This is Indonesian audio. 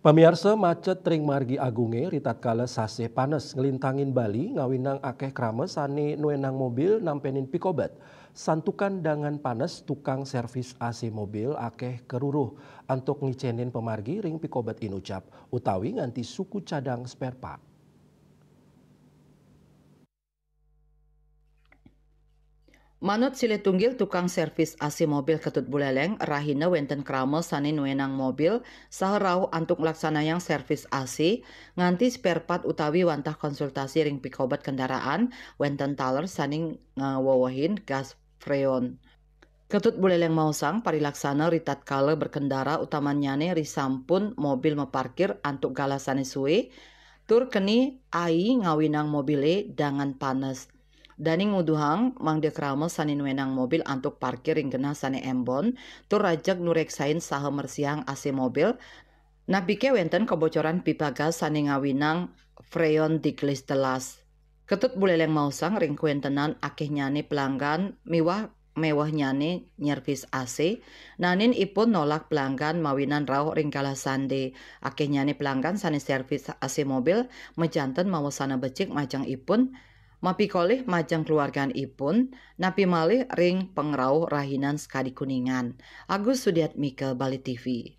Pamirsa macet ring margi agunge ritatkala sasih panas ngelintangin Bali ngawinang akeh krames sane nuenang mobil nampenin pikobat. Santukan dengan panas tukang servis AC mobil akeh keruruh antuk ngicenin pemargi ring pikobat inucap utawi nganti suku cadang spare part. Manut Siletunggil tukang servis AC mobil Ketut Buleleng, rahina wenten krames sani nuenang mobil, saherau antuk laksanayang servis AC, nganti spare part utawi wantah konsultasi ring pikobat kendaraan, wenten taler sani ngawawahin gas freon. Ketut Buleleng mausang parilaksana ritatkala berkendara utamanyane risampun mobil meparkir antuk galasane suwe, tur keni ai ngawinang mobile dengan panas. Daning nguduhang mangde krames sani nuenang mobil antuk parkir ring genah sane embon, tur rajak nureksain saha mersiang AC mobil, napike wenten kebocoran pipa gas sani ngawinang freon diklis telas. Ketut Buleleng mausang ring kuentenan akeh nyane pelanggan mewah nyane nyervis AC, nanin ipun nolak pelanggan mawinan rauh ring kalasande. Akeh nyane pelanggan sani servis AC mobil mejanten mawasana becik majang ipun, mapikolih majang keluargaan ipun, napi malih ring pengrauh rahinan sekadi kuningan. Agus Sudiatmike, Bali TV.